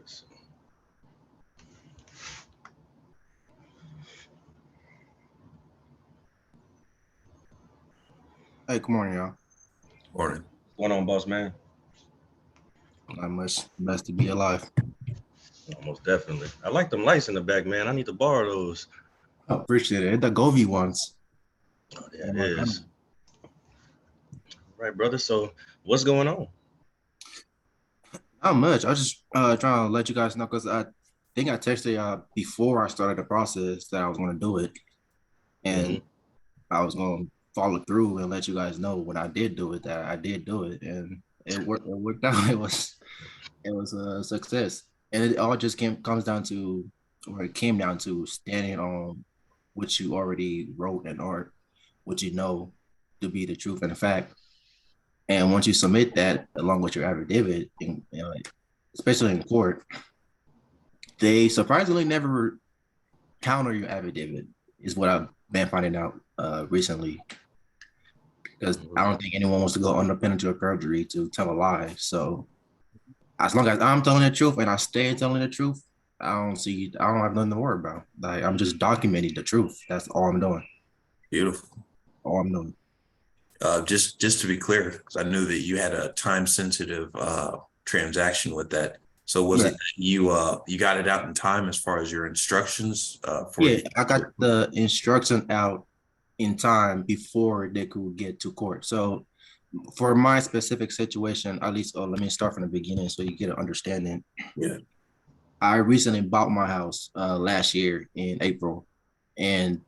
this. Hey, good morning, y'all. Morning. What's going on, boss man? Not much. Best to be alive. Almost definitely. I like them lights in the back, man. I need to borrow those. I appreciate it. The Govy ones. Oh, yeah, it is. Right, brother. So, what's going on? Not much. I was just trying to let you guys know because I think I texted y'all before I started the process that I was going to do it, Hmm. and I was going to follow through and let you guys know when I did do it that I did do it, and it worked. It worked out. It was a success, and it all just comes down to, or it came down to standing on what you already wrote and art, what you know to be the truth and the fact. And once you submit that along with your affidavit, especially in court, they surprisingly never counter your affidavit, is what I've been finding out recently. Because I don't think anyone wants to go under penalty of perjury to tell a lie. So as long as I'm telling the truth and I stay telling the truth, I don't have nothing to worry about. Like I'm just documenting the truth. That's all I'm doing. Beautiful. All I'm doing. Just to be clear, because I knew that you had a time sensitive transaction with that. So was Yeah, it that you got it out in time as far as your instructions for yeah. the I got the instruction out in time before they could get to court. So for my specific situation, at least, let me start from the beginning so you get an understanding. yeah. I recently bought my house last year in April, and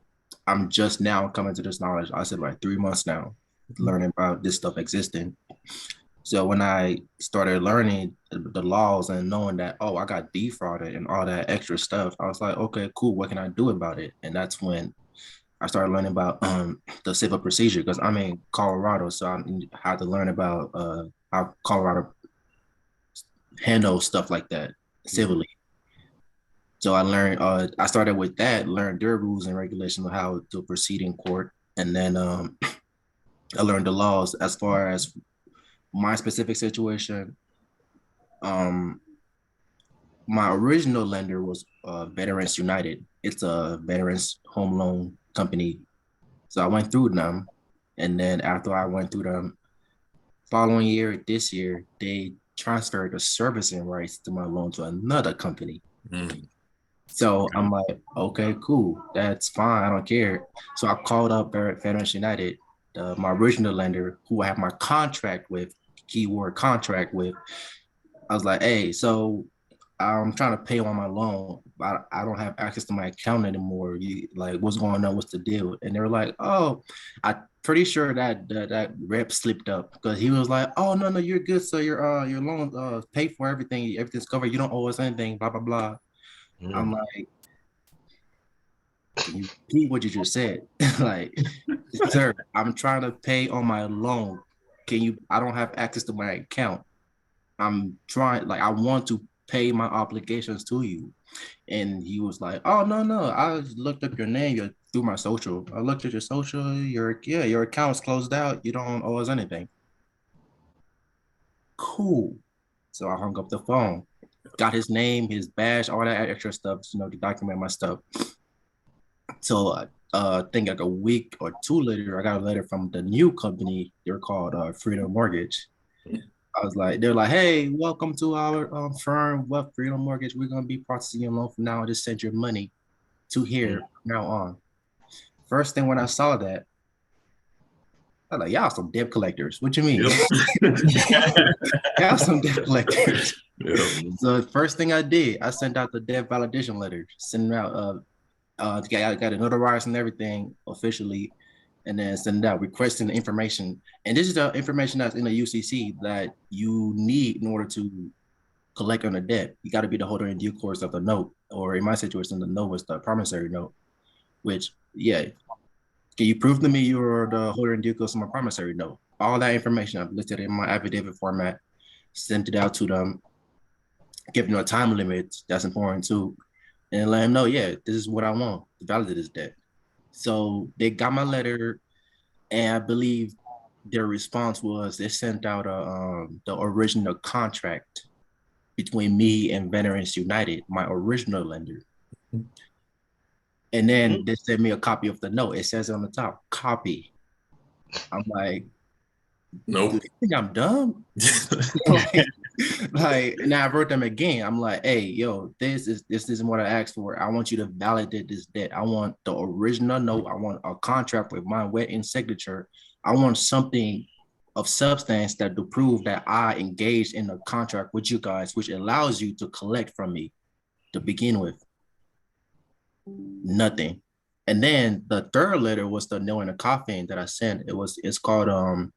I'm just now coming to this knowledge. I said like 3 months now, learning about this stuff existing. So when I started learning the laws and knowing that, oh, I got defrauded and all that extra stuff, I was like, okay, cool. What can I do about it? And that's when I started learning about the civil procedure because I'm in Colorado, so I had to learn about how Colorado handles stuff like that civilly. So I learned. I started with that, learned their rules and regulations of how to proceed in court, and then I learned the laws as far as my specific situation. Um, my original lender was Veterans United. It's a veterans home loan company. So I went through them, and then after I went through them, following year, this year, they transferred the servicing rights to my loan to another company. Mm. So I'm like, okay, cool, that's fine, I don't care. So I called up Veterans United, my original lender, who I have my contract with, keyword contract with. I was like, hey, so I'm trying to pay on my loan, but I don't have access to my account anymore. You like, what's going on? What's the deal? And they were like, oh, I pretty sure that rep slipped up because he was like, oh no, you're good, so your loan paid for everything, everything's covered. You don't owe us anything, blah blah blah. I'm Mm. like, can you repeat what you just said? Like, sir, I'm trying to pay on my loan. Can you? I don't have access to my account. I'm trying, like, I want to pay my obligations to you. And he was like, oh, no. I looked up your name through my social. I looked at your social. Your account's closed out. You don't owe us anything. Cool. So I hung up the phone, got his name, his badge, all that extra stuff, to document my stuff. So I think like a week or two later, I got a letter from the new company. They're called Freedom Mortgage. I was like, they're like, hey, welcome to our firm, Wealth Freedom Mortgage. We're gonna be processing your loan from now. Just send your money to here Mm. from now on. First thing when I saw that, I was like, y'all some debt collectors. What you mean? Yep. Y'all some debt collectors. Yep. So the first thing I did, I sent out the debt validation letter, send out I got it notarized and everything officially, and then send it out requesting the information. And this is the information that's in the UCC that you need in order to collect on the debt. You got to be the holder in due course of the note, or in my situation, the note was the promissory note. Which, yeah, can you prove to me you're the holder in due course of my promissory note? All that information I've listed in my affidavit format, sent it out to them, giving them a time limit. That's important too, and let them know, yeah, this is what I want to validate this debt. So they got my letter, and I believe their response was they sent out the original contract between me and Veterans United, my original lender. And then they sent me a copy of the note. It says on the top, copy. I'm like, Nope. do you think I'm dumb? like, and I wrote them again. I'm like, hey, yo, this isn't what I asked for. I want you to validate this debt. I want the original note. I want a contract with my wet ink signature. I want something of substance that to prove that I engaged in a contract with you guys, which allows you to collect from me to begin with. Nothing. And then the third letter was the nail in the coffin that I sent. It's called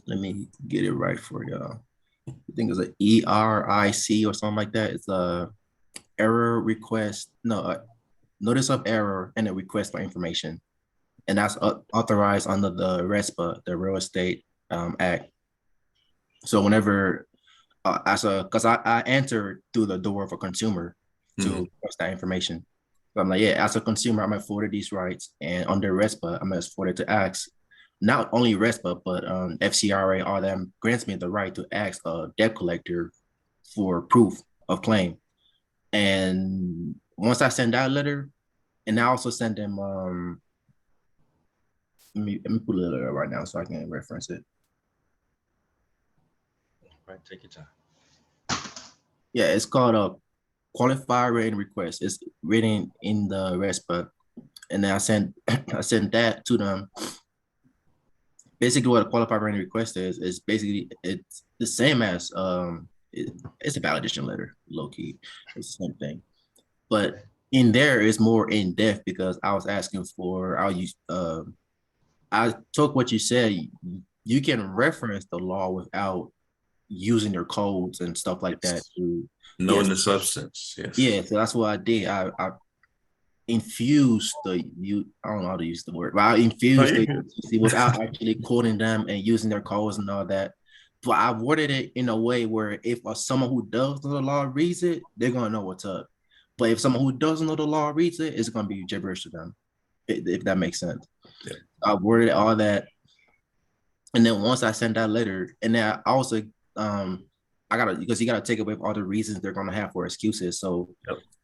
let me get it right for y'all. I think it's an ERIC or something like that. It's a error request, no, notice of error and a request for information. And that's authorized under the RESPA, the Real Estate Act. So whenever, because I entered through the door of a consumer to request that information. So I'm like, yeah, as a consumer, I'm afforded these rights. And under RESPA, I'm afforded to ask, not only RESPA, but FCRA, all them grants me the right to ask a debt collector for proof of claim. And once I send that letter, and I also send them, let me pull it up right now so I can reference it. Right, take your time. Yeah, it's called a qualified written request. It's written in the RESPA, and then I sent that to them. Basically, what a qualified written request is basically it's the same as it's a validation letter, low key. It's the same thing, but in there is more in depth because I was asking for I took what you said. You can reference the law without using your codes and stuff like that to knowing the substance. Yes. Yeah, so that's what I did. I infused I don't know how to use the word, but I infused the without actually quoting them and using their codes and all that. But I worded it in a way where if someone who does know the law reads it, they're gonna know what's up. But if someone who doesn't know the law reads it, it's gonna be gibberish to them, if that makes sense. Yeah. I worded all that, and then once I sent that letter, and then I also because you gotta take away all the reasons they're gonna have for excuses. So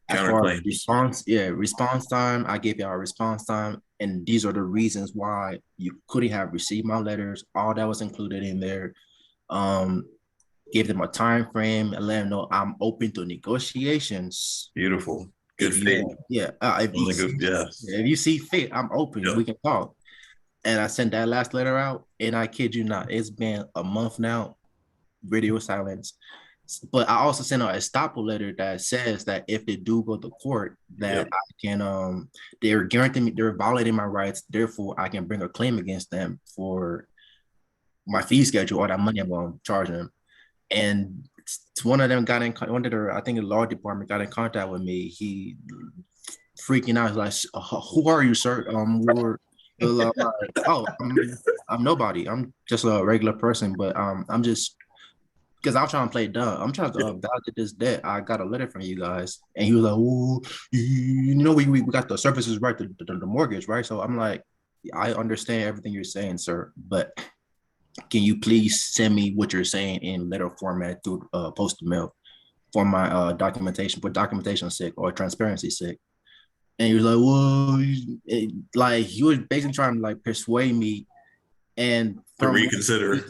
as far as response time, I gave y'all a response time, and these are the reasons why you couldn't have received my letters. All that was included in there. Gave them a time frame and let them know I'm open to negotiations. Beautiful. Good fit. Yeah. If you see fit, I'm open. Yeah. We can talk. And I sent that last letter out, and I kid you not, it's been a month now. Radio silence. But I also sent out a estoppel letter that says that if they do go to court, that I can they're guaranteeing me, they're violating my rights, therefore I can bring a claim against them for my fee schedule or that money I'm going to charge them. And one of them I think the law department got in contact with me. He freaking out. He's like, who are you, sir? I'm nobody. I'm just a regular person, but I'm just, because I'm trying to play dumb. I'm trying to validate this debt. I got a letter from you guys. And he was like, oh, we got the services right, the mortgage, right? So I'm like, I understand everything you're saying, sir, but can you please send me what you're saying in letter format through postal mail for my documentation, for documentation's sake or transparency's sake? And he was like, well, he was basically trying to persuade me and to reconsider.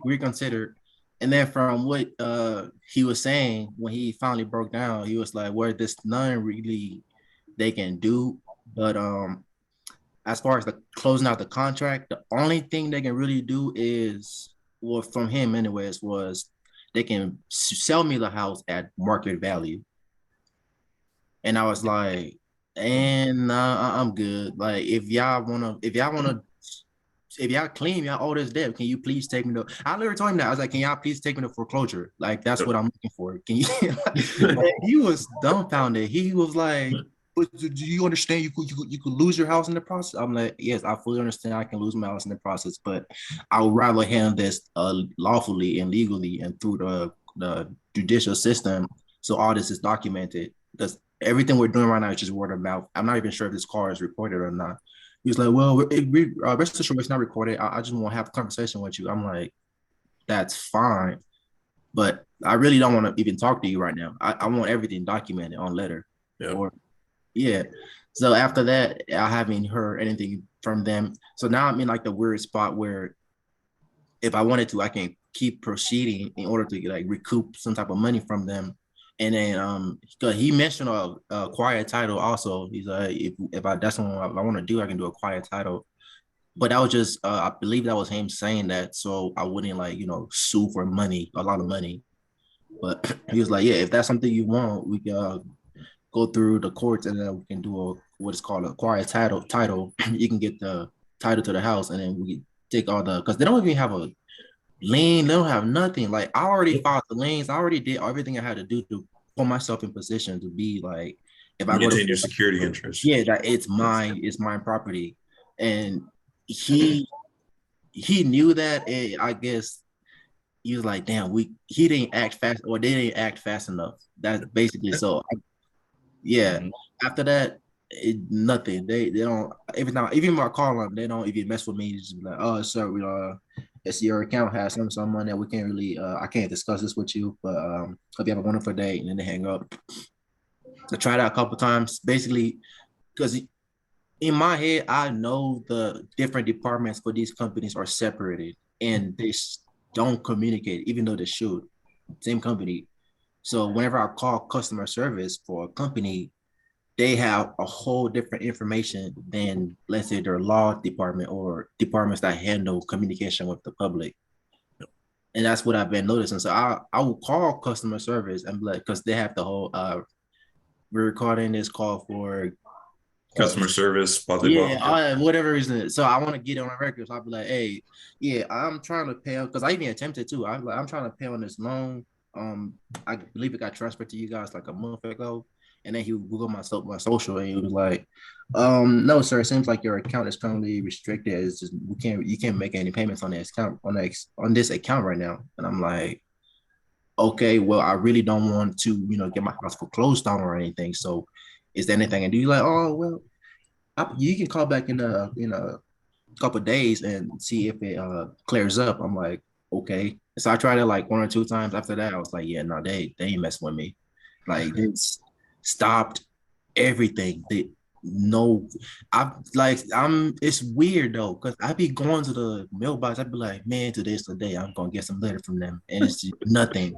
Reconsider. And then from what he was saying, when he finally broke down, he was like, well, there's nothing really they can do. But as far as the closing out the contract, the only thing they can really do is, well, from him anyways, was they can sell me the house at market value. And I was like, and I'm good. Like, if y'all claim y'all owe this debt, can you please take me to, I literally told him that. I was like, can y'all please take me to foreclosure? Like, that's what I'm looking for. Can you? He was dumbfounded. He was like, but do you understand you could lose your house in the process? I'm like, yes, I fully understand I can lose my house in the process, but I would rather handle this lawfully and legally and through the judicial system. So all this is documented, because everything we're doing right now is just word of mouth. I'm not even sure if this call is recorded or not. He was like, well, rest assured it's not recorded. I just want to have a conversation with you. I'm like, that's fine. but I really don't want to even talk to you right now. I want everything documented on letter. Yeah. Or yeah. So after that, I haven't heard anything from them. So now I'm in like the weird spot where if I wanted to, I can keep proceeding in order to like recoup some type of money from them. And then because he mentioned a quiet title also. He's like, if I that's what I want to do, I can do a quiet title. But that was just I believe that was him saying that so I wouldn't like, sue for money, a lot of money. But he was like, yeah, if that's something you want, we can go through the courts and then we can do a what is called a quiet title. You can get the title to the house and then we can take all the because they don't even have a lien, they don't have nothing. Like I already filed the liens, I already did everything I had to do to put myself in position to be like if I go Maintain to your security interest. yeah, that it's mine property. And he knew that and I guess he was like, damn, he didn't act fast or they didn't act fast enough. That's basically so yeah. Mhm. After that, nothing. They don't every time even when I call them, they don't even mess with me. Just be like, oh sir, it's your account has some money that we can't really I can't discuss this with you, but hope you have a wonderful day, and then they hang up. I tried that a couple times, basically, because in my head, I know the different departments for these companies are separated and they don't communicate, even though they should. Same company. So whenever I call customer service for a company, they have a whole different information than, let's say, their law department or departments that handle communication with the public. And that's what I've been noticing. So I will call customer service and be like, because they have the whole we're recording this call for Customer service, blah, blah, yeah, blah. whatever reason. So I want to get it on the record. So I'll be like, hey, yeah, I'm trying to pay because I even attempted to. I'm like, I'm trying to pay on this loan. I believe it got transferred to you guys like a month ago. And then he would Google my social and he was like, no, sir, it seems like your account is currently restricted. It's just you can't make any payments on this account on this account right now. And I'm like, okay, well, I really don't want to, get my house foreclosed on or anything. So is there anything I do? You're like, oh well, you can call back in a couple of days and see if it clears up. I'm like, okay. So I tried it like one or two times. After that, I was like, yeah, no, they ain't messing with me. Like it's stopped everything. They no, I'm. It's weird though, cause I be going to the mailbox. I'd be like, man, today's the day I'm gonna get some letter from them, and it's just nothing.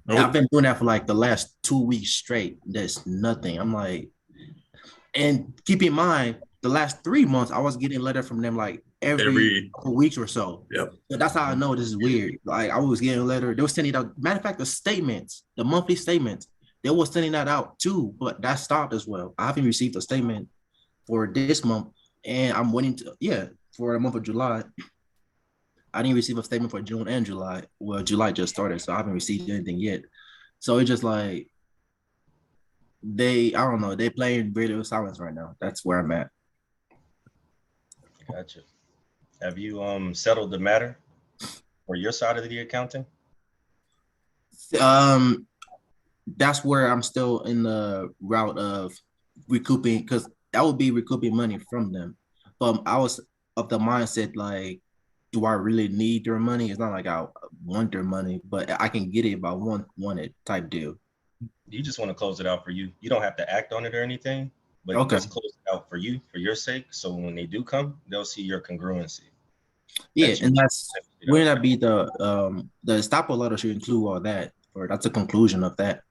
I've been doing that for like the last 2 weeks straight. There's nothing. I'm like, and keep in mind, the last 3 months, I was getting letter from them like every couple weeks or so. Yep. So that's how I know this is weird. Like I was getting a letter. They were sending out, matter of fact, the statements, the monthly statements, they were sending that out too, but that stopped as well. I haven't received a statement for this month, and I'm waiting for the month of July. I didn't receive a statement for June and July. Well, July just started, so I haven't received anything yet. So it's just like I don't know, they playing radio silence right now. That's where I'm at. Gotcha. Have you settled the matter for your side of the accounting? That's where I'm still in the route of recouping because that would be recouping money from them. But I was of the mindset like, do I really need their money? It's not like I want their money, but I can get it if I want it type deal. You just want to close it out for you. You don't have to act on it or anything, but Okay. just close it out for you, for your sake. So when they do come, they'll see your congruency. Yeah, and that's wouldn't that be the estoppel letter should include all that, or that's a conclusion of that.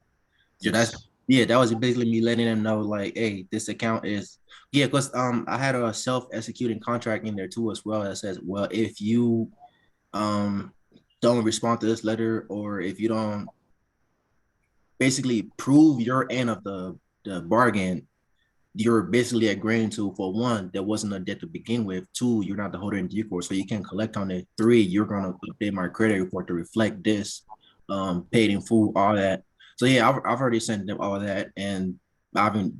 So Yes. that was basically me letting them know like, hey, this account is because I had a self-executing contract in there too as well that says, well, if you don't respond to this letter or if you don't basically prove your end of the bargain, you're basically agreeing to, for one, there wasn't a debt to begin with. Two, you're not the holder in due course, so you can't collect on it. Three, you're gonna update my credit report to reflect this, paid in full, all that. So yeah, I've already sent them all that, and they haven't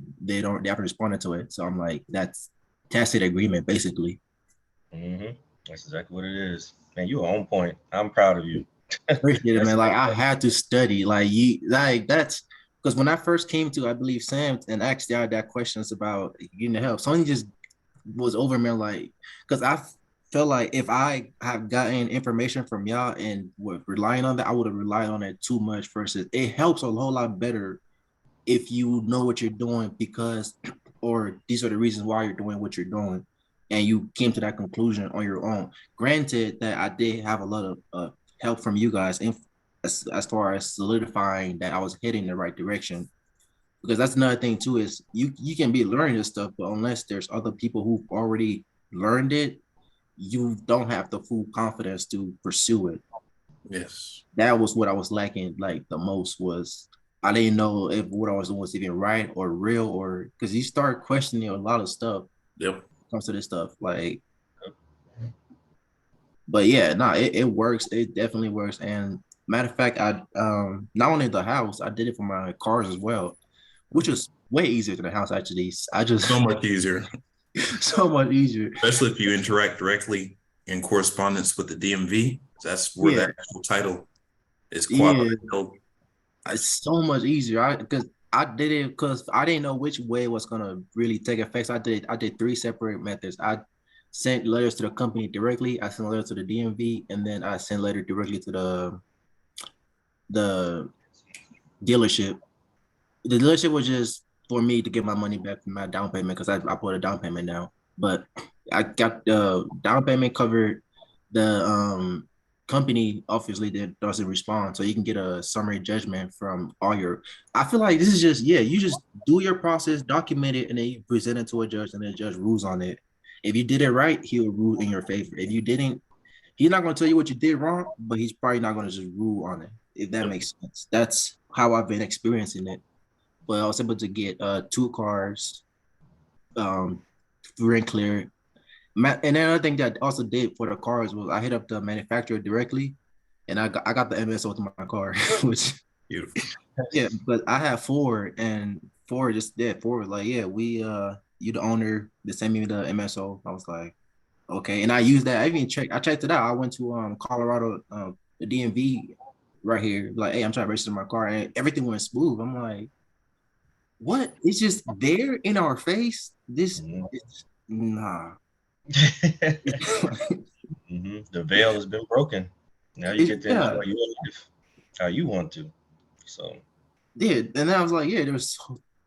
responded to it. So I'm like, that's tacit agreement, basically. Mm-hmm. That's exactly what it is. Man, you are on point. I'm proud of you. Appreciate it, man. Like I had to study, that's because when I first came to, I believe Sam and asked y'all that questions about getting the help. Someone just was over me, like, because I felt like if I have gotten information from y'all and were relying on that, I would have relied on it too much versus it helps a whole lot better if you know what you're doing because, or these are the reasons why you're doing what you're doing. And you came to that conclusion on your own. Granted that I did have a lot of help from you guys as far as solidifying that I was heading the right direction. Because that's another thing too is you can be learning this stuff, but unless there's other people who've already learned it, you don't have the full confidence to pursue it. Yes. That was what I was lacking like the most was I didn't know if what I was doing was even right or real or because you start questioning a lot of stuff Yep. when it comes to this stuff. Like, but yeah, no, it works. It definitely works. And matter of fact, I not only the house, I did it for my cars as well, which was way easier than the house actually. I just So much easier, so much easier. especially if you interact directly in correspondence with the DMV. That's where Yeah. the actual title is Yeah. qualified. It's so much easier. Because I did it because I didn't know which way it was gonna really take effect. So I did three separate methods. I sent letters to the company directly. I sent letters to the DMV, and then I sent letter directly to the dealership. The dealership was just for me to get my money back from my down payment because I put a down payment down. But I got the down payment covered. The company obviously doesn't respond, so you can get a summary judgment from all your. I feel like this is just you just do your process, document it, and then you present it to a judge, and the judge rules on it. If you did it right, he'll rule in your favor. If you didn't, he's not going to tell you what you did wrong, but he's probably not going to just rule on it. If that makes sense, that's how I've been experiencing it. But I was able to get two cars, free and clear. And another thing that I also did for the cars was I hit up the manufacturer directly, and I got the MSO to my car, which Beautiful. yeah. But I have Ford, and Ford just did. Ford was like, yeah, we you the owner. They sent me the MSO. I was like, okay, and I used that. I checked it out. I went to Colorado, the DMV right here. Like, hey, I'm trying to register my car, and everything went smooth. I'm like, what? It's just there in our face. Nah. The veil has been broken. Now you get to enjoy your life how you want to. So yeah, and I was like, yeah, there's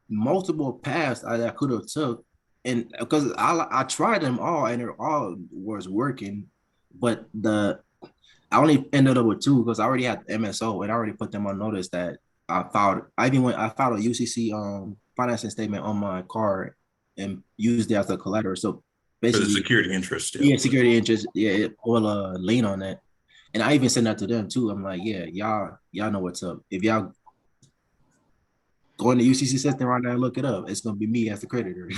multiple paths I could have took, and because I tried them all and it all was working, but I only ended up with two because I already had the MSO and I already put them on notice that I filed. I filed a UCC financing statement on my car and used it as a collateral. So basically, for the security interest. Yeah, security interest. Yeah, it will lean on that. And I even sent that to them too. I'm like, yeah, y'all know what's up. If y'all go in the UCC system right now and look it up, it's gonna be me as the creditor.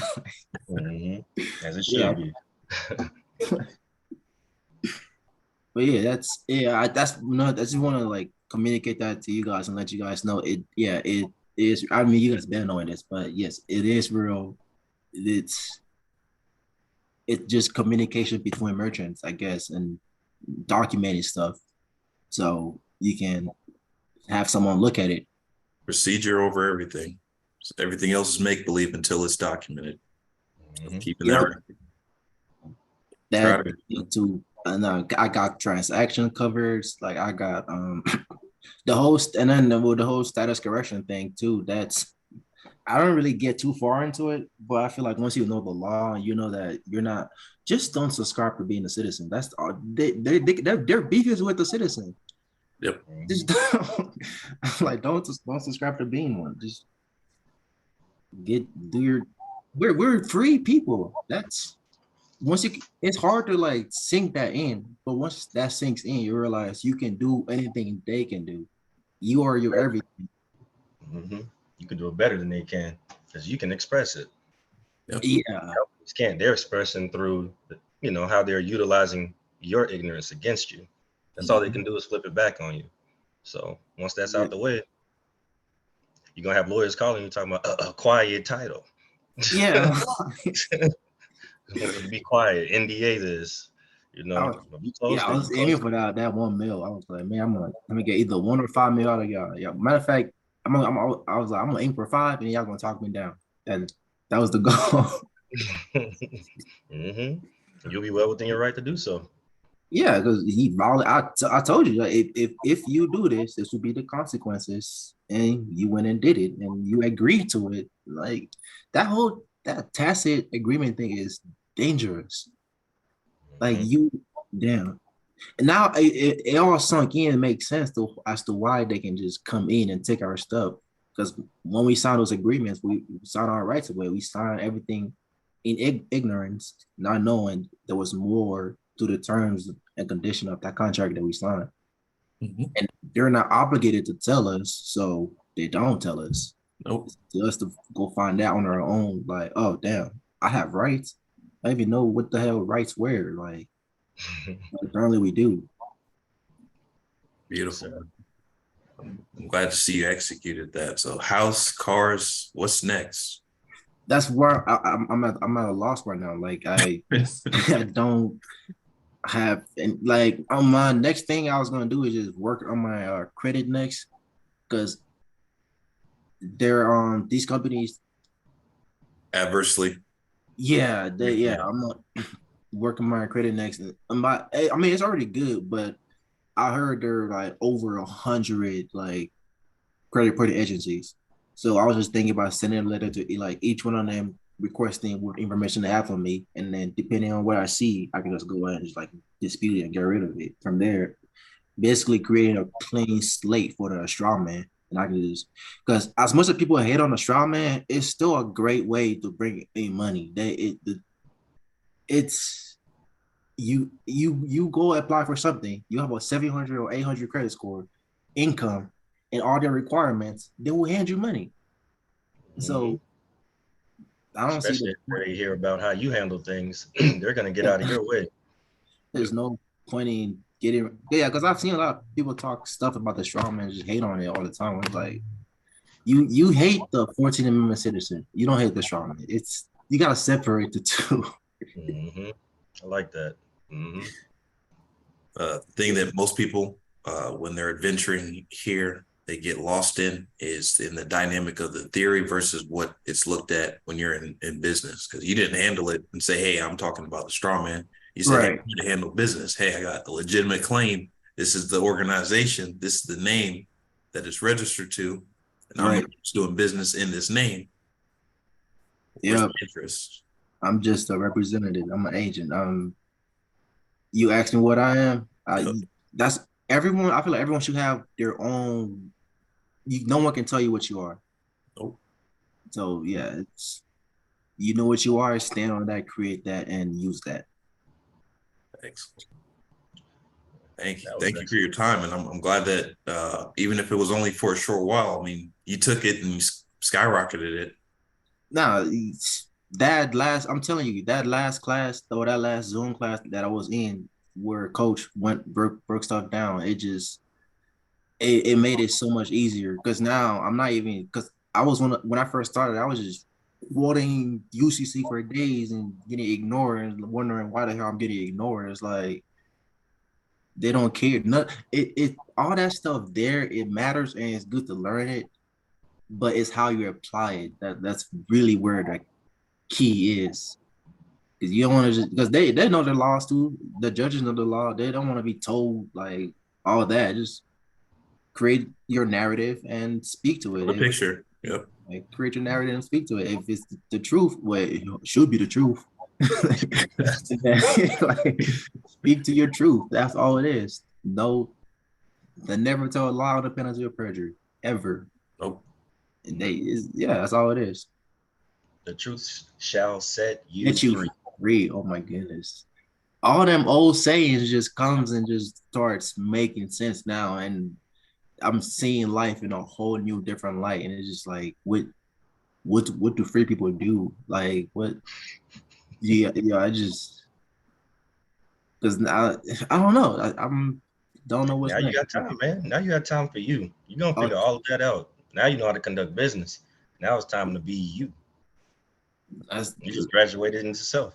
As it should be. But yeah, I just want to like communicate that to you guys and let you guys know it is. I mean, you guys been knowing this, but yes, it is real. It's just communication between merchants, I guess, and documenting stuff so you can have someone look at it. Procedure over everything. So everything else is make believe until it's documented. Keeping Yep. that right. That too. And I got transaction covers. Like I got the host, and then the whole status correction thing too. I don't really get too far into it, but I feel like once you know the law, you know that you're not. Just don't subscribe to being a citizen. That's all. Their beef is with the citizen. Yep. Just don't subscribe to being one. Just we're free people. That's it's hard to like sink that in, but once that sinks in, you realize you can do anything they can do. You are your everything. You can do it better than they can because you can express it. Yep. Yeah. Can't. They're expressing through, how they're utilizing your ignorance against you. That's all they can do is flip it back on you. So once that's out the way, you're going to have lawyers calling you talking about acquired title. Yeah. Be quiet. NDA this. I was aiming for that $1 million. I was like, man, I'm gonna get either $1 or $5 million out of y'all. Yeah. Matter of fact, I was like, I'm gonna aim for 5, and y'all gonna talk me down. And that was the goal. You'll be well within your right to do so. Yeah, because I told you, like, if you do this, this would be the consequences, and you went and did it, and you agreed to it. Like that tacit agreement thing is dangerous. Like Mhm. you, damn. And now it all sunk in and makes sense as to why they can just come in and take our stuff. Because when we sign those agreements, we sign our rights away. We sign everything in ignorance, not knowing there was more to the terms and condition of that contract that we signed. Mhm. And they're not obligated to tell us, so they don't tell us. Nope. It's to us to go find out on our own. Like, oh damn, I have rights. I don't even know what the hell rights were. Like, apparently we do. Beautiful. So, I'm glad to see you executed that. So house, cars, what's next? That's where I'm at a loss right now. Like I don't have, and like on my next thing I was gonna do is just work on my credit next, because they're these companies. Adversely. Yeah, Yeah. I'm not working my credit next. I mean it's already good, but I heard there are like over 100 like credit reporting agencies. So I was just thinking about sending a letter to like each one of them requesting what information they have on me, and then depending on what I see, I can just go ahead and just like dispute it and get rid of it. From there, basically creating a clean slate for the straw man. And I can just, because as much as people hate on the straw man, it's still a great way to bring in money. It's you go apply for something, you have a 700 or 800 credit score, income, and all their requirements, they will hand you money. mhm. So I don't see Especially the if point. they hear about how you handle things, they're gonna get out of your way. There's no point in getting, yeah, because I've seen a lot of people talk stuff about the strong man, just hate on it all the time. It's like you hate the 14th Amendment citizen. You don't hate the strong man. It's you gotta separate the two. Hmm. I like that. Hmm. Thing that most people, when they're adventuring here, they get lost in is the dynamic of the theory versus what it's looked at when you're in business. Because you didn't handle it and say, "Hey, I'm talking about the straw man." You said, "Hey, Right. I'm going to handle business. Hey, I got a legitimate claim. This is the organization. This is the name that it's registered to, and I'm Right. just doing business in this name. Where's Yeah. the interest?" I'm just a representative. I'm an agent. You ask me what I am. That's everyone. I feel like everyone should have their own. No one can tell you what you are. Nope. So yeah, it's you know what you are. Stand on that, create that, and use that. Thanks. Thank you. That was Thank you for your excellent. time. And I'm glad that even if it was only for a short while, I mean, you took it and you skyrocketed it. Now that last, I'm telling you, that last class or that last Zoom class that I was in, where Coach broke stuff down, it made it so much easier because now I'm not even because I was when I first started, I was just quoting UCC for days and getting ignored and wondering why the hell I'm getting ignored. It's like they don't care. Not it all that stuff there. It matters and it's good to learn it, but it's how you apply it that's really where the key is. Because you don't want to just because they know the laws too. The judges know the law. They don't want to be told like all that. Just create your narrative and speak to it. The picture. Yep. Like create your narrative and speak to it. If it's the truth, well, it should be the truth. Like, speak to your truth. That's all it is. No, they never tell a lie on the penalty of perjury ever. Nope. Yeah, that's all it is. The truth shall set you Get you free. free. Oh my goodness. All them old sayings just comes and just starts making sense now. And I'm seeing life in a whole new different light. And it's just like what do free people do? Like what yeah, I just because I don't know. I'm don't know what's Now you next. got time, man. Now you got time for you. You're gonna Oh, figure all of that out. Now you know how to conduct business. Now it's time to be you. that's You just graduated into self.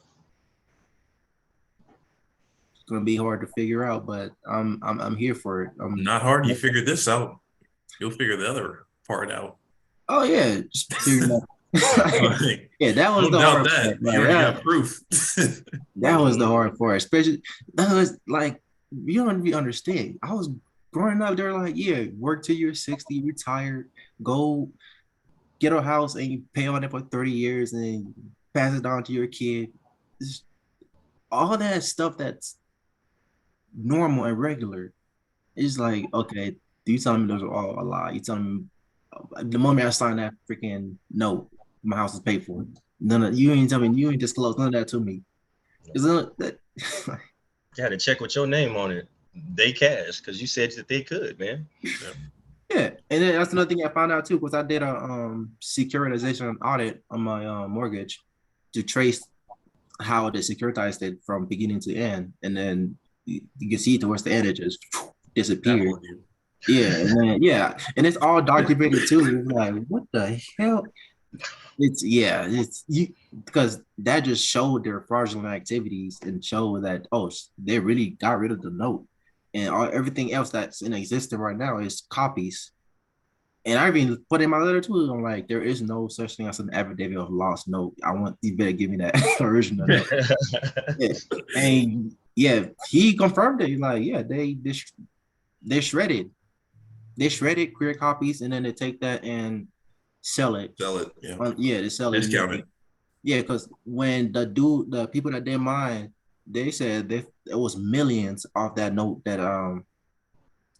gonna be hard to figure out, but I'm here for it. Not hard. You figured this out. You'll figure the other part out. Oh yeah, just figuring out Like, Yeah, that was don't the doubt hard that. part. You Like, already got proof. that was the hard part, especially that was like you don't even understand. I was growing up, they're like, yeah, work till you're 60, retired, go get a house and you pay on it for 30 years and then pass it down to your kid. It's all that stuff that's normal and regular. It's like, okay, you telling me those are all a lie. You telling me the moment I signed that freaking note, my house is paid for. None of you ain't tell me, you ain't disclose none of that to me. Isn't that You had to check with your name on it. They cashed because you said that they could, man. yeah, and then that's another thing I found out too, because I did a securitization audit on my mortgage to trace how they securitized it from beginning to end, and then you can see towards the end it just disappeared. Yeah, and it's all documented too. It's like, what the hell? It's you because that just showed their fraudulent activities and showed that they really got rid of the note, and everything else that's in existence right now is copies. And I even put in my letter too. I'm like, there is no such thing as an affidavit of lost note. I want you better give me that original note. Yeah. And yeah, he confirmed it. He's like, yeah, they shredded. They shredded clear copies and then they take that and sell it. Sell it, yeah. They sell it. Discount it. Yeah, because when the people that did mine, they said it was millions off that note that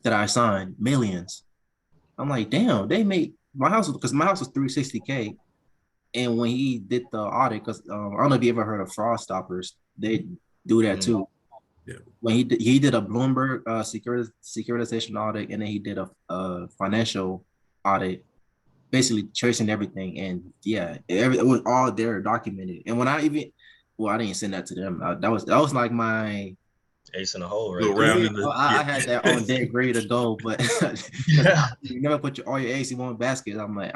I signed. Millions. I'm like, damn, they made my house because my house was 360K. And when he did the audit, because I don't know if you ever heard of Fraud Stoppers, they do that too. Yeah. When he did a Bloomberg securitization audit, and then he did a financial audit, basically tracing everything. And yeah, it was all there documented. And when I didn't send that to them. That was like my ace in the hole, right? I had that on deck ready to go, but you never put all your eggs in one basket. I'm like,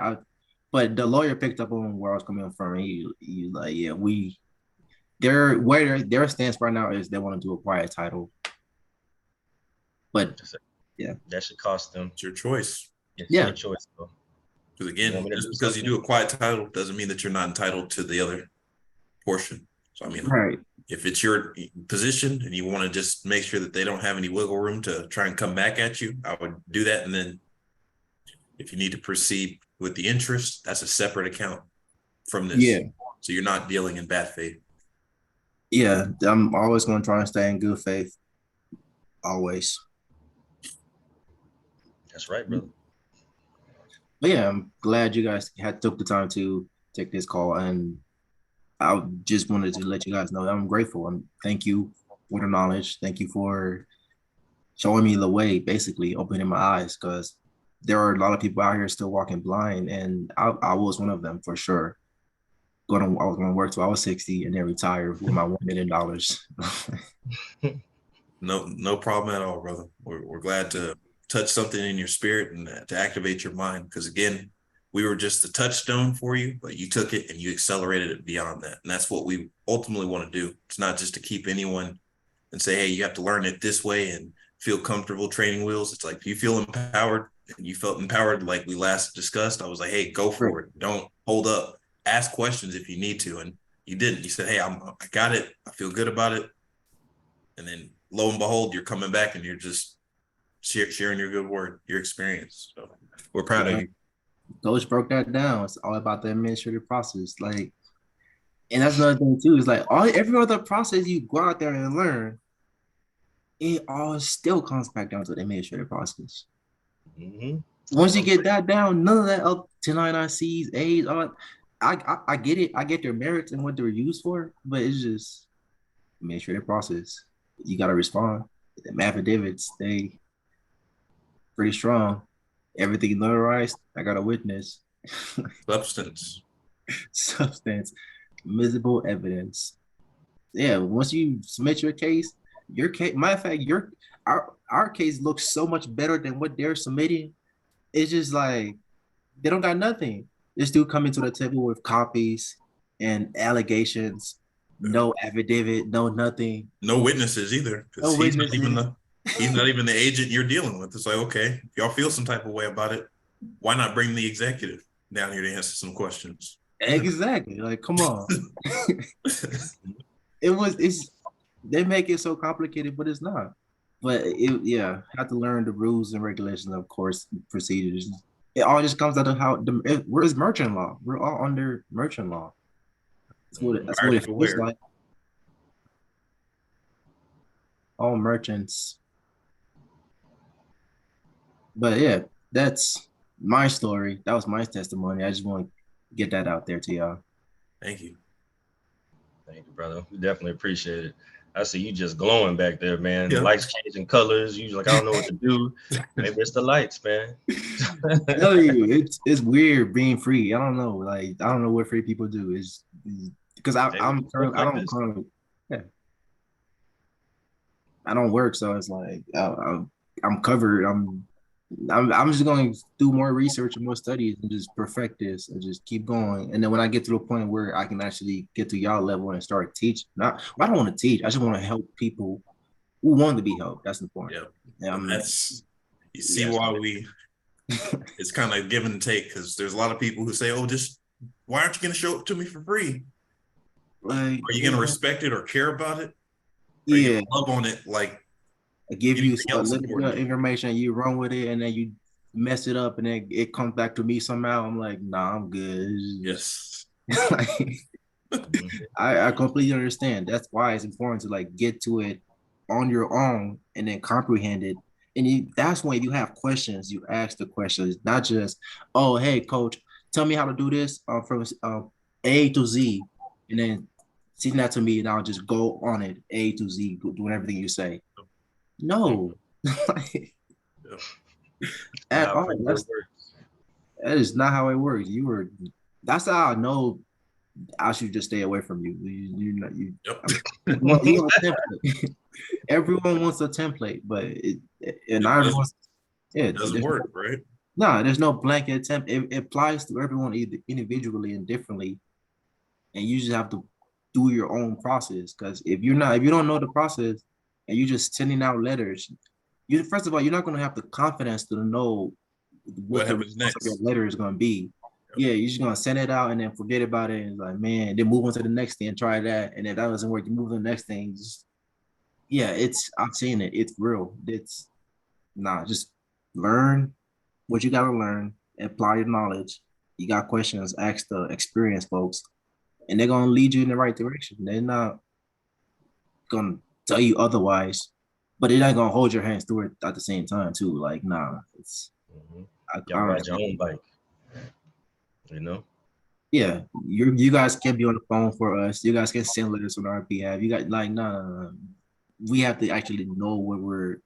but the lawyer picked up on where I was coming from. And he like, yeah, their stance right now is they want to do a quiet title. But yeah, that should cost them. It's your choice. It's your choice, though. Because again, just because you do a quiet title doesn't mean that you're not entitled to the other portion. So I mean, right. If it's your position and you want to just make sure that they don't have any wiggle room to try and come back at you, I would do that. And then if you need to proceed with the interest, that's a separate account from this. Yeah. So you're not dealing in bad faith. Yeah, I'm always going to try and stay in good faith. Always. That's right, brother. But yeah, I'm glad you guys took the time to take this call, and I just wanted to let you guys know that I'm grateful. And thank you for the knowledge. Thank you for showing me the way, basically opening my eyes, because there are a lot of people out here still walking blind, and I was one of them for sure. I was going to work till I was 60 and then retire with my $1 million. No problem at all, brother. We're glad to touch something in your spirit and to activate your mind. Because again, we were just a touchstone for you, but you took it and you accelerated it beyond that. And that's what we ultimately want to do. It's not just to keep anyone and say, hey, you have to learn it this way and feel comfortable training wheels. It's like, if you feel empowered and you felt empowered, like we last discussed, I was like, hey, go for it. Don't hold up. Ask questions if you need to. And you didn't. You said, hey, I got it. I feel good about it. And then lo and behold, you're coming back and you're just sharing your good word, your experience. So we're proud of you. Coach broke that down. It's all about the administrative process. Like, and that's another thing too, is like every other process you go out there and learn, it all still comes back down to the administrative process. Mm-hmm. Once you get that down, none of that up 1099Cs, A's, all that. I get it. I get their merits and what they're used for, but it's just administrative process. You got to respond. The affidavits, they pretty strong. Everything notarized. I got a witness. Substance. Visible evidence. Yeah. Once you submit your case, matter of fact, our case looks so much better than what they're submitting. It's just like they don't got nothing. This dude coming to the table with copies and allegations, no affidavit, no nothing, no witnesses either. No witnesses. He's not even the agent you're dealing with. It's like, okay, if y'all feel some type of way about it, why not bring the executive down here to answer some questions? Exactly. Like, come on. It's they make it so complicated, but it's not. But yeah, have to learn the rules and regulations, of course, procedures. It all just comes out of how we're merchant law. We're all under merchant law. That's what Already it feels aware. like. All merchants. But yeah, that's my story. That was my testimony. I just want to get that out there to y'all. Thank you. Thank you, brother. We definitely appreciate it. I see you just glowing back there, man. The Yeah. lights changing colors. You like, I don't know what to do. Maybe it's the lights, man. Tell you, it's weird being free. I don't know. Like, I don't know what free people do. It's because I'm currently I like don't this. currently yeah. I don't work, so it's like I'm covered. I'm just going to do more research and more studies and just perfect this and just keep going. And then when I get to the point where I can actually get to y'all level and start teaching, I don't want to teach. I just want to help people who want to be helped. That's important. Yeah. And that's you see why it's kind of give and take, because there's a lot of people who say, "Oh, just why aren't you going to show it to me for free? Like, Are you going to respect it or care about it? Are you yeah, going to love on it like I give you anything a else little bit important of to you?" information, you run with it, and then you mess it up, and then it comes back to me somehow. I'm like, nah, I'm good. Yes. I completely understand. That's why it's important to like get to it on your own and then comprehend it. And that's when you have questions, you ask the questions, not just, oh, hey, coach, tell me how to do this from A to Z, and then send that to me, and I'll just go on it, A to Z, doing everything you say. No, at all. That is not how it works. That's how I know I should just stay away from you. You're not you. Yep. Well, you want a template. Everyone wants a template, but It doesn't work, right? No, there's no blanket template. It applies to everyone either individually and differently, and you just have to do your own process. Because if you don't know the process, and you're just sending out letters, you first of all, you're not going to have the confidence to know what the response of your letter is going to be. Yeah, you're just gonna send it out and then forget about it, and like, man, then move on to the next thing and try that, and if that doesn't work, you move to the next thing. Yeah, I've seen it. It's real. Just learn what you gotta learn, apply your knowledge. You got questions, ask the experienced folks, and they're gonna lead you in the right direction. They're not gonna tell you otherwise, but they're not gonna hold your hands through it at the same time too. Like, it's y'all ride your own bike. You know? Yeah, you guys can be on the phone for us. You guys can send letters on our behalf. You got like no. We have to actually know what we're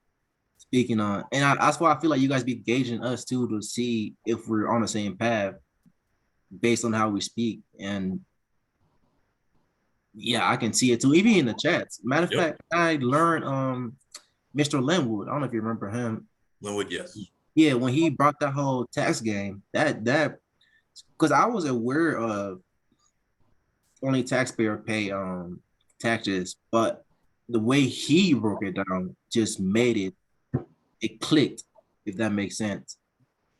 speaking on, and that's why I feel like you guys be gauging us too to see if we're on the same path based on how we speak. And yeah, I can see it too, even in the chats. Matter of fact, I learned Mr. Linwood. I don't know if you remember him. Linwood, yes. Yeah, when he brought that whole tax game, that because I was aware of only taxpayer pay taxes, but the way he broke it down just made it clicked, if that makes sense.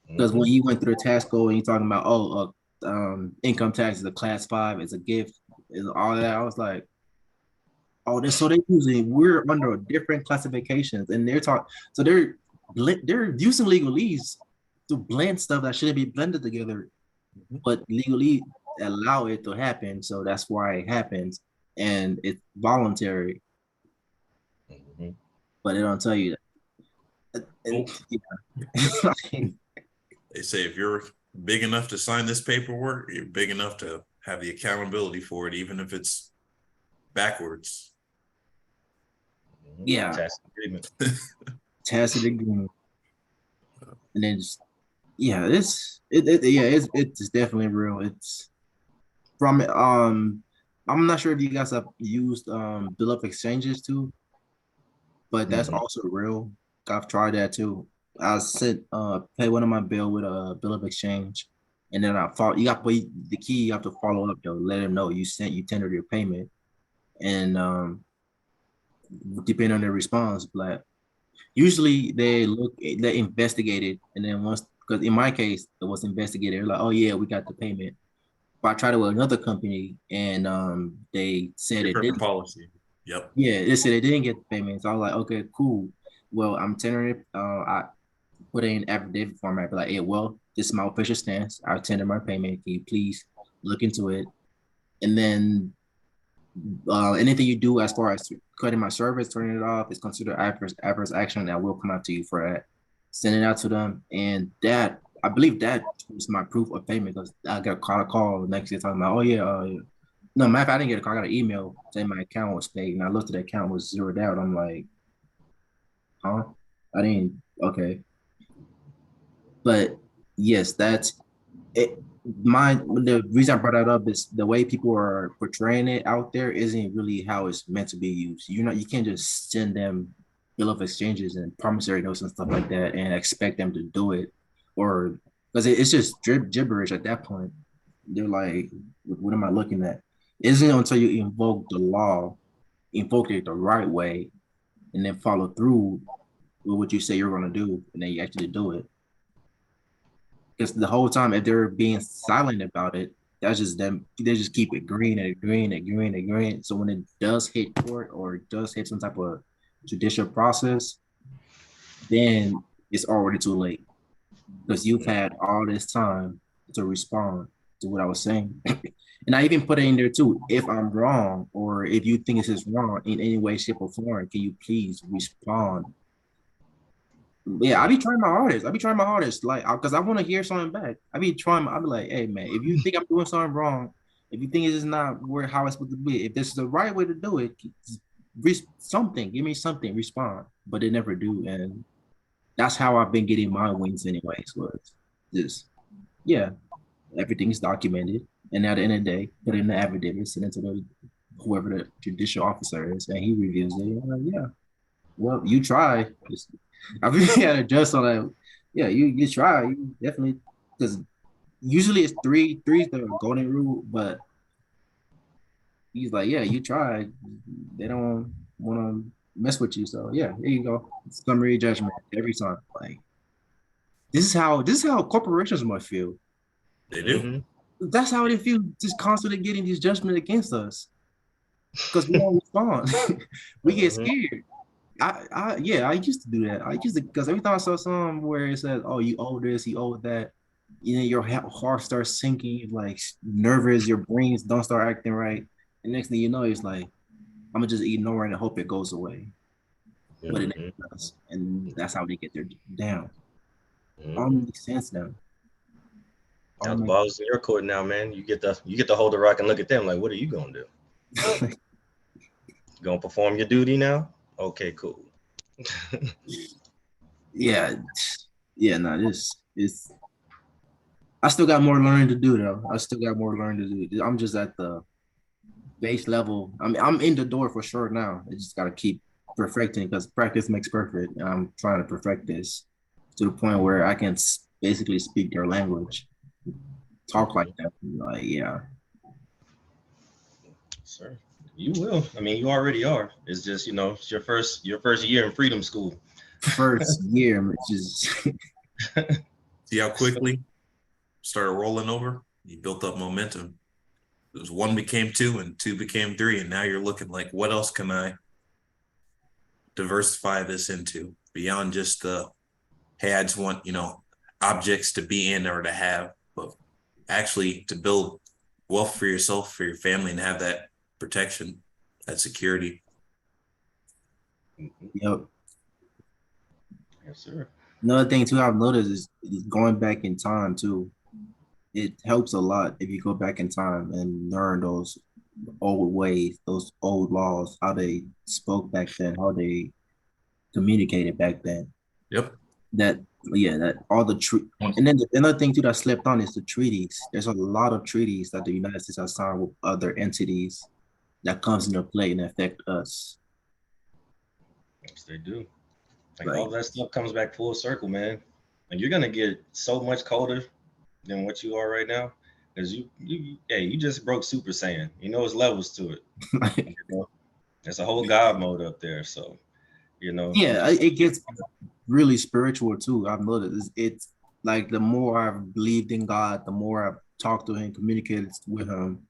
Because when you went through the tax code and you're talking about income tax is a class 5, it's a gift, and all that, I was like, oh, so we're under different classifications, and they're using legalese to blend stuff that shouldn't be blended together, but legally allow it to happen. So that's why it happens, and it's voluntary. But they don't tell you that. They say if you're big enough to sign this paperwork, you're big enough to have the accountability for it, even if it's backwards. Yeah. Tacit agreement. And then it's definitely real. It's from I'm not sure if you guys have used bill of exchanges too, but that's also real. I've tried that too. I pay one of my bill with a bill of exchange, and then you got the key. You have to follow up though. Let them know you tendered your payment, and depending on their response, but usually they investigate it, and then once, because in my case it was investigated, they're like, oh yeah, we got the payment. but I tried it with another company, and they said it Different didn't. policy. Yep. Yeah, they said they didn't get the payment. So I was like, okay, cool. Well, I'm tendering it. I put it in affidavit format, be like, hey, well, this is my official stance. I tender my payment. Can you please look into it? And then anything you do as far as cutting my service, turning it off, is considered adverse action, and I will come out to you for that. Send it out to them, and that I believe that was my proof of payment because I got a call the next day talking about, oh yeah, no, matter of fact, I didn't get a call. I got an email saying my account was paid, and I looked at the account was zeroed out. I'm like, huh? I didn't. Okay, but yes, that's it. The reason I brought that up is the way people are portraying it out there isn't really how it's meant to be used. You can't just send them bill of exchanges and promissory notes and stuff like that and expect them to do it, or because it's just gibberish at that point. They're like, what am I looking at? It isn't until you invoke the law, invoke it the right way, and then follow through with what you say you're going to do, and then you actually do it. Because the whole time, if they're being silent about it, that's just them. They just keep agreeing and agreeing and agreeing and agreeing. So when it does hit court or it does hit some type of judicial process, then it's already too late because you've had all this time to respond to what I was saying. And I even put it in there too. If I'm wrong, or if you think this is wrong in any way, shape, or form, can you please respond? Yeah, I be trying my hardest. I be trying my hardest, like, because I want to hear something back. I be trying. I be like, hey man, if you think I'm doing something wrong, if you think it's not where how it's supposed to be, if this is the right way to do it, something, give me something, respond. But they never do, and that's how I've been getting my wins, anyways. Was just yeah, everything's documented, and at the end of the day, put it in the affidavit, send it to the whoever the judicial officer is, and he reviews it. And I'm like, yeah, well, you try. I really had to adjust on that. Yeah, you try. You definitely because usually it's three's the golden rule, but he's like, yeah, you tried. They don't want to mess with you, so yeah, there you go. Summary judgment every time. Like this is how corporations must feel. They do. Mm-hmm. That's how they feel, just constantly getting these judgment against us because we don't respond. We get scared. I used to do that. I used to because every time I saw something where it says, "Oh, you owe this, you owe that," your heart starts sinking, you're like nervous, your brains don't start acting right, and next thing you know, it's like I'm gonna just ignore it and hope it goes away, but it never does, and that's how they get their down. All makes sense now. Now the ball's in your court now, man. You get to hold the rock and look at them like, what are you gonna do? Gonna perform your duty now? Okay, cool. yeah, no, this is. I still got more learning to do though. I still got more learning to do. I'm just at the base level. I mean, I'm in the door for sure now. I just gotta keep perfecting because practice makes perfect. And I'm trying to perfect this to the point where I can basically speak their language, talk like that. Like, yeah. Sir, you will. I mean, you already are. It's just, it's your first year in freedom school. First year, which is See how quickly started rolling over? You built up momentum. It was 1 became 2 and 2 became 3. And now you're looking like, what else can I diversify this into beyond just the, hey, I just want, objects to be in or to have, but actually to build wealth for yourself, for your family, and have that protection, that security. Yep. Yes, sir. Another thing too I've noticed is going back in time too. It helps a lot if you go back in time and learn those old ways, those old laws, how they spoke back then, how they communicated back then. Yep. That all the and then another thing too that slept on is the treaties. There's a lot of treaties that the United States has signed with other entities that comes into play and affect us. Yes, they do. All that stuff comes back full circle, man. And you're gonna get so much colder than what you are right now, because you just broke Super Saiyan. It's levels to it. There's a whole God mode up there, so Yeah, it gets really spiritual too. I've noticed it's like the more I've believed in God, the more I've talk to him, communicate with him,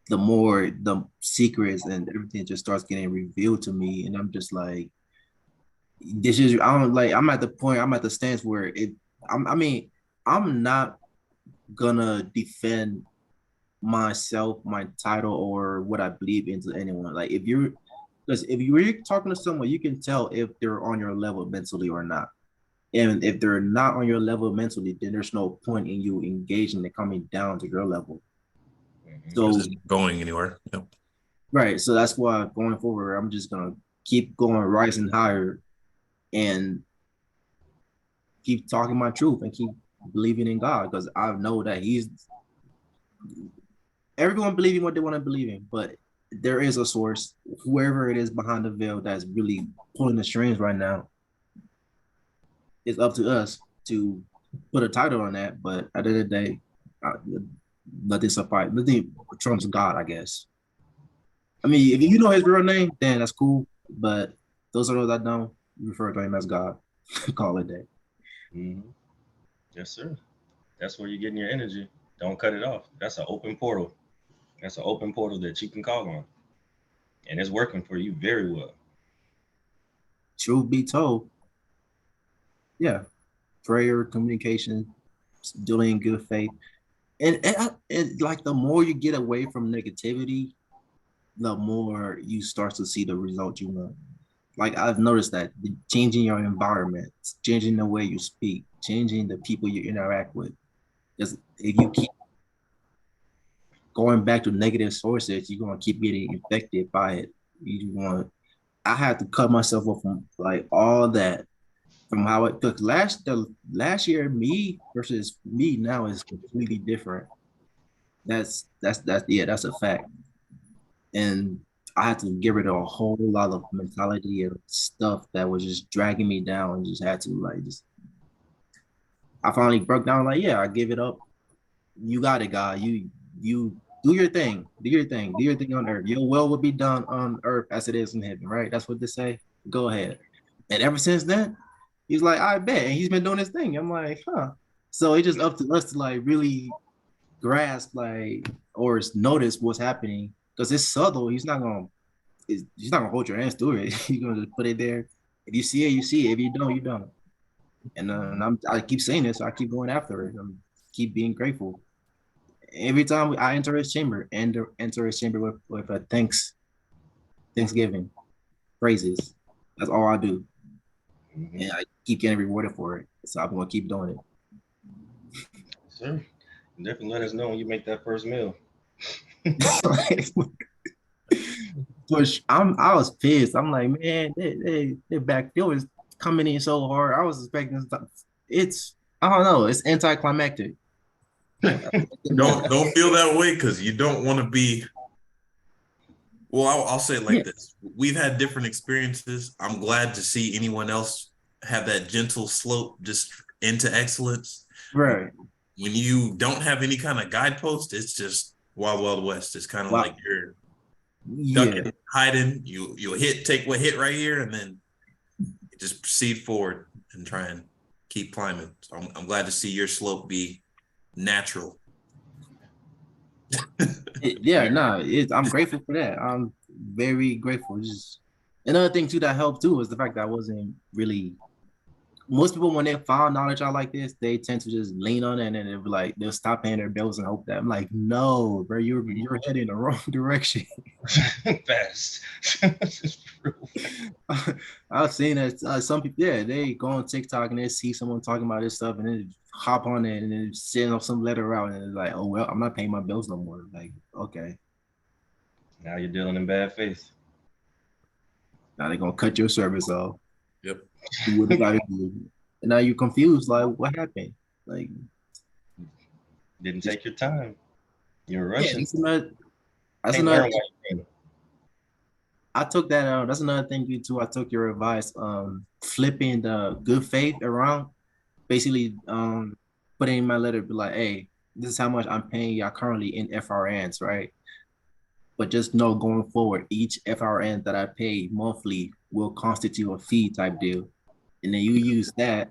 the more the secrets and everything just starts getting revealed to me, and I'm just like, this is I don't like. I'm at the point. I'm at the stance where I mean, I'm not gonna defend myself, my title, or what I believe into anyone. Like because if you're talking to someone, you can tell if they're on your level mentally or not. And if they're not on your level mentally, then there's no point in you engaging and coming down to your level. So Because it's not going anywhere. Yep. right. So that's why going forward, I'm just gonna keep going rising higher and keep talking my truth and keep believing in God because I know that He's everyone believing what they want to believe in, but there is a source, whoever it is behind the veil that's really pulling the strings right now. It's up to us to put a title on that, but at the end of the day, nothing suffice. Nothing trumps God, I guess. I mean, if you know His real name, then that's cool. But those are those that don't refer to Him as God. Call it that. Mm-hmm. Yes, sir. That's where you're getting your energy. Don't cut it off. That's an open portal. That's an open portal that you can call on. And it's working for you very well. Truth be told, yeah, prayer, communication, dealing in good faith. And like the more you get away from negativity, the more you start to see the result you want. Like I've noticed that changing your environment, changing the way you speak, changing the people you interact with. Because if you keep going back to negative sources, you're gonna keep getting infected by it. I had to cut myself off from like all that from how it took the last year me versus me now is completely different. That's a fact. And I had to get rid of a whole lot of mentality and stuff that was just dragging me down and just had to like just I finally broke down like, yeah, I give it up. You got it, God. You do your thing. Do your thing. Do your thing on earth. Your will be done on earth as it is in heaven, right? That's what they say. Go ahead. And ever since then, he's like, I bet. And he's been doing his thing. I'm like, huh. So it's just up to us to like really grasp like or notice what's happening because it's subtle. He's not gonna hold your hands through it. He's gonna just put it there. If you see it, you see it. If you don't, you don't. And I keep saying this, so I keep going after it. Keep being grateful. Every time I enter his chamber, enter his chamber with a Thanksgiving praises. That's all I do. Mm-hmm. And I keep getting rewarded for it. So I'm gonna keep doing Yes, sir. Definitely let us know when you make that first meal. it. Which I was pissed. I'm like, man, their backfield is coming in so hard. I was expecting stuff. It's I don't know, it's anticlimactic. Don't feel that way because you don't want to be. Well, I'll say it like this: we've had different experiences. I'm glad to see anyone else have that gentle slope just into excellence. Right. When you don't have any kind of guidepost, it's just wild, wild west. It's kind of like you're ducking, hiding. You'll take what hit right here, and then just proceed forward and try and keep climbing. So I'm glad to see your slope be natural. I'm grateful for that. I'm very grateful. Just another thing too that helped too was the fact that I wasn't really. Most people when they find knowledge out like this, they tend to just lean on it and then they'll stop paying their bills and hope that I'm like, no, bro, you're heading in the wrong direction. Fast. I've seen that some people, they go on TikTok and they see someone talking about this stuff and then hop on it and then send off some letter out and it's like, oh well, I'm not paying my bills no more. Like, okay. Now you're dealing in bad faith. Now they're gonna cut your service off. Yep. What they gotta do. And now you're confused, like what happened? Like didn't take your time. You're rushing. That's another thing. I took that that's another thing you too. I took your advice, flipping the good faith around, basically putting in my letter, be like, hey, this is how much I'm paying y'all currently in FRNs, right? But just know going forward, each FRN that I pay monthly will constitute a fee type deal. And then you use that.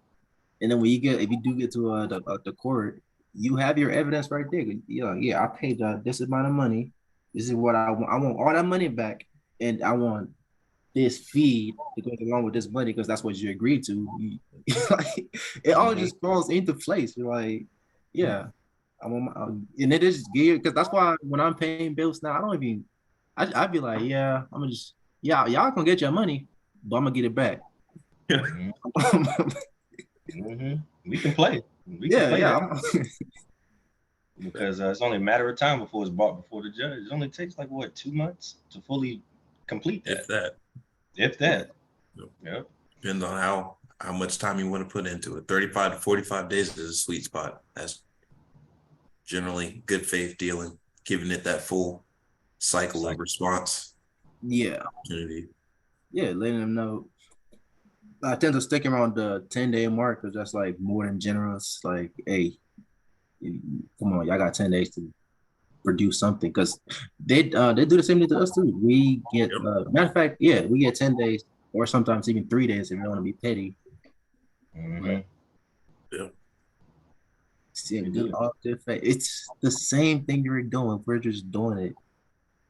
And then when if you do get to the court, you have your evidence right there. Yeah, I paid this amount of money. This is what I want. I want all that money back, and I want this fee to go along with this money because that's what you agreed to. Like, it all Mhm. just falls into place. You're like, yeah, and it is geared because that's why when I'm paying bills now, I don't even. I'd be like, yeah, I'm gonna just, yeah, y'all gonna get your money, but I'm gonna get it back. Mhm. Mhm. We can play. We can Yeah, play yeah. that because it's only a matter of time before it's brought before the judge. It only takes like what 2 months to fully complete If that, that. if that. Yep. Yep. Depends on how much time you want to put into it. 35 to 45 days is a sweet spot. That's generally good faith dealing, giving it that full It's cycle of like response Yeah, opportunity. yeah, letting them know. I tend to stick around the 10-day mark because that's like more than generous. Like, hey, come on, y'all got 10 days to produce something because they do the same thing to us too. We get Yep. matter of fact, yeah, we get 10 days or sometimes even 3 days if you want to be petty. But mhm. Yep. We seeing good do. all good faith. It's the same thing you're doing. We're just doing it.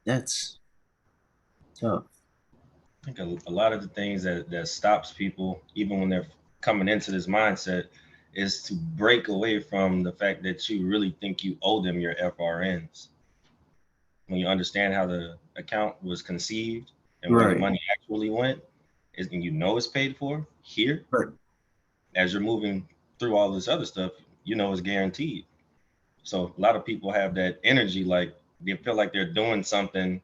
That's tough. I think a lot of the things that stops people, even when they're coming into this mindset, is to break away from the fact that you really think you owe them your FRNs. When you understand how the account was conceived and where the Right. money actually went, is and you know it's paid for here, Right. as you're moving through all this other stuff, you know it's guaranteed. So a lot of people have that energy, like they feel like they're doing something,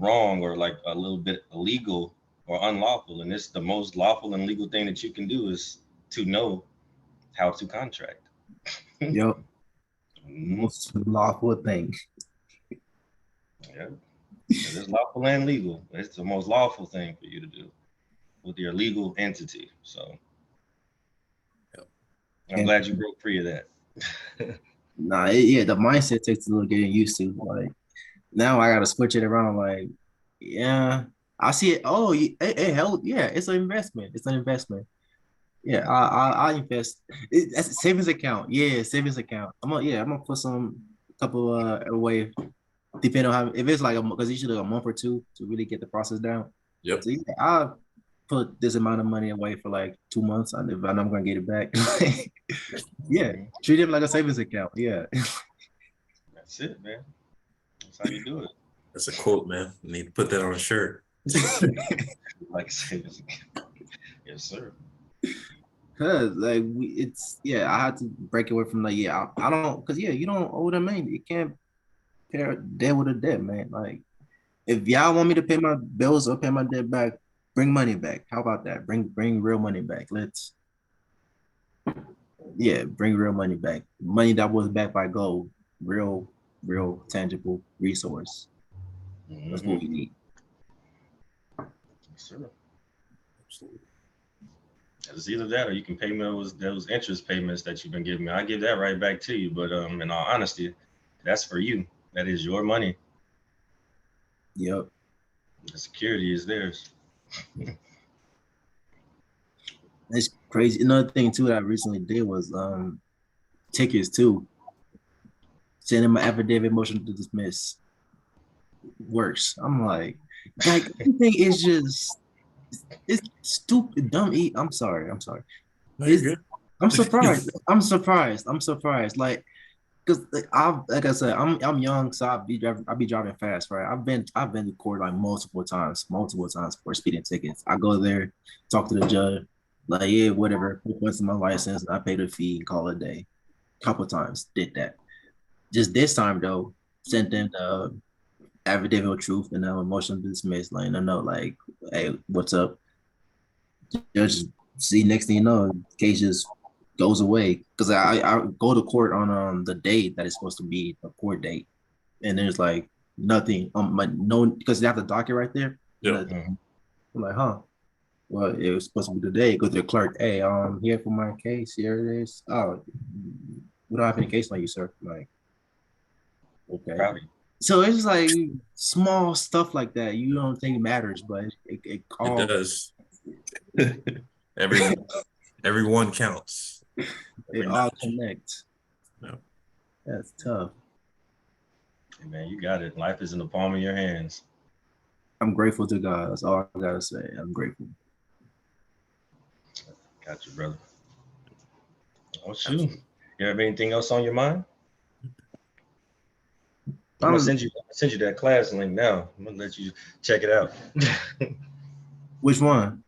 wrong or like a little bit illegal or unlawful. And this the most lawful and legal thing that you can do is to know how to contract. Yep. Mhm. Most lawful thing. Yeah, because it's lawful and legal. It's the most lawful thing for you to do with your legal entity. So Yep. I'm And glad you broke free of that. nah, yeah, the mindset takes a little getting used to. Like now I gotta switch it around. Like, yeah, I see it. Oh, hell, yeah, it's an investment. It's an investment. Yeah, I invest. That's a savings account. Yeah, savings account. I'm gonna put some couple away, depending on how if it's like because usually a month or two to really get the process down. Yep. So yeah, I put this amount of money away for like 2 months. I know I'm gonna get it back. Yeah, Mhm. treat it like a savings account. Yeah. That's it, man. That's how you do it. That's a quote, man. You need to put that on a shirt. Like I said, yes, sir. Cause like it's yeah, I had to break away from like yeah, I don't cause yeah, you don't owe them money. You can't pair debt with a debt, man. Like if y'all want me to pay my bills or pay my debt back, bring money back. How about that? Bring real money back. Let's yeah, bring real money back. Money that was backed by gold. Real tangible resource. That's what Hmm. we need. Yes, sir. It's either that or you can pay me those interest payments that you've been giving me. I give that right back to you. But in all honesty, that's for you. That is your money. Yep. The security is theirs. That's crazy. Another thing too that I recently did was tickets too. Sending my affidavit motion to dismiss works. I'm like everything is just it's stupid, dumb. I'm sorry. I'm sorry. No, It's you're I'm good. surprised. I'm surprised. I'm surprised. Because like I said, I'm young, so I'll be driving fast, right? I've been to court like multiple times for speeding tickets. I go there, talk to the judge, like yeah, whatever, put points in my license, and I pay the fee and call it a day. Couple times did that. Just this time though, sent in the affidavit of truth and motion to dismiss, letting them know like, hey, what's up? Judge, see, next thing you know, case just goes away because I go to court on the date that is supposed to be a court date, and there's like nothing like no because they have the docket right there. Yep. Mhm. I'm like, huh? Well, it was supposed to be today. Go to the clerk. Hey, here for my case. Here it is. Oh, we don't have any case on you, sir. I'm like, okay. Proud of you. So it's like small stuff like that you don't think matters, but it It all does. Every every one counts. it Every all notch. connects. That's tough. Hey, man, you got it. Life is in the palm of your hands. I'm grateful to God. That's all I gotta say. I'm grateful. Got you, brother. Oh shoot. You have anything else on your mind? I'm gonna send you that class link now. I'm gonna let you check it out. Which one?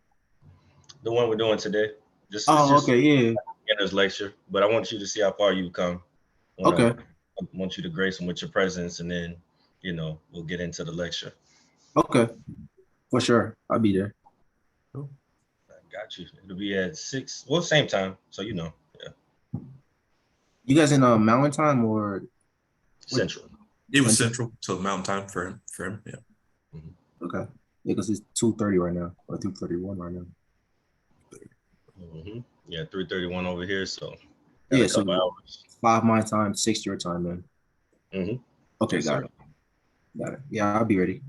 The one we're doing today. It's Oh, just okay, yeah. beginner's lecture, but I want you to see how far you've come. Okay, I want you to grace them with your presence, and then we'll get into the lecture. okay, for sure. I'll be there. I got you. It'll be at 6. Well, same time. So yeah. You guys in Mountain Time or Central. It was Central, so Mountain Time for him. Yeah. Mm-hmm. Okay. Yeah, because it's 2:30 right now, or 2:31 right now. Mm-hmm. Yeah, 3:31 over here. So got Yeah, a couple hours. 5 my time, 6 your time, man. Mm-hmm. Okay, Yes, got sir. it. Got it. Yeah, I'll be ready.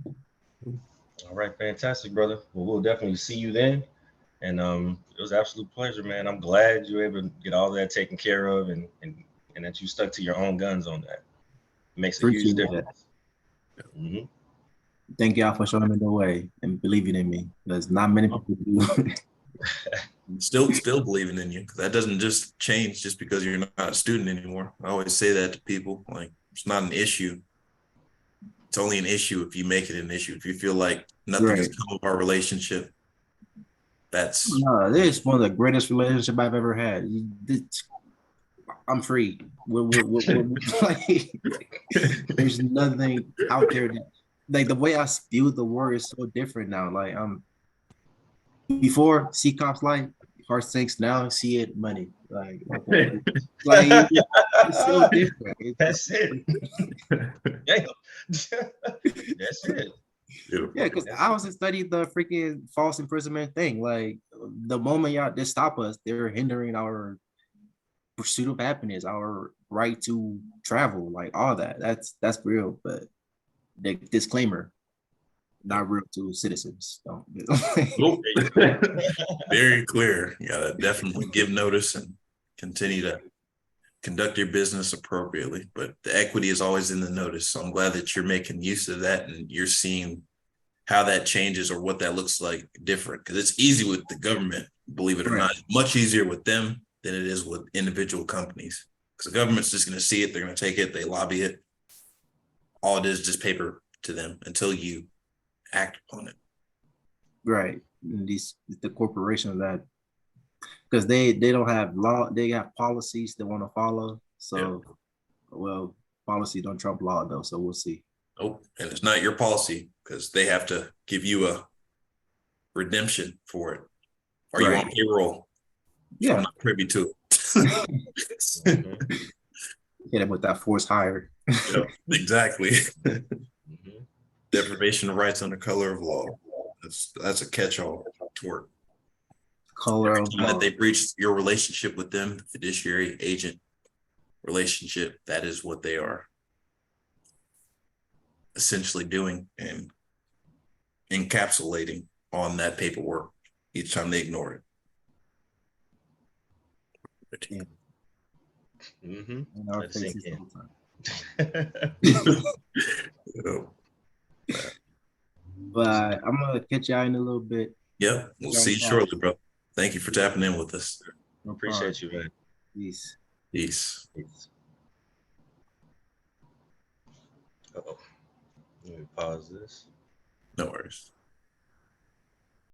All right, fantastic, brother. Well, we'll definitely see you then. And it was an absolute pleasure, man. I'm glad you were able to get all that taken care of, and that you stuck to your own guns on that. It makes a huge Appreciate difference. that. Mm-hmm. Thank y'all for showing me the way and believing in me, because not many people do. Still believing in you, because that doesn't just change just because you're not a student anymore. I always say that to people, like, it's not an issue. It's only an issue if you make it an issue. If you feel like nothing has Right. come of our relationship, that's No, this is one of the greatest relationship I've ever had. I'm free. Like, there's nothing out there that, like, the way I spew the word is so different now. Like, before see cops light, heart sinks. Now see it money. Like it's so different. That's it. Damn. That's it. beautiful. Yeah, because I was studying the freaking false imprisonment thing. Like, the moment y'all just stop us, they're hindering our pursuit of happiness, our right to travel, like all that. That's real, but the disclaimer, not real to citizens. Don't. Nope. Very clear. You gotta definitely give notice and continue to conduct your business appropriately. But the equity is always in the notice. So I'm glad that you're making use of that and you're seeing how that changes or what that looks like different. Because it's easy with the government, believe it or not. It's much easier with them than it is with individual companies. Because the government's just going to see it, they're going to take it, they lobby it. All it is just paper to them until you act upon it. Right. And the corporation that, because they don't have law, they got policies they want to follow. So, well, policy don't trump law though. So we'll see. Nope. And it's not your policy because they have to give you a redemption for it. Are you on payroll? So Yeah. I'm not privy to it. Mm-hmm. Hit him with that forced hire. Yep, exactly. Mm-hmm. Deprivation of rights under color of law. That's a catch-all tort. Color of law. That they breached your relationship with them, fiduciary agent relationship, that is what they are essentially doing and encapsulating on that paperwork each time they ignore it. Yeah. Mm-hmm. In our faces all the time. But I'm gonna catch y'all in a little bit. Yeah, we'll see you shortly, bro. Thank you for tapping in with us. No Appreciate you, man. Peace. Peace. Uh-oh. Let me pause this. No worries.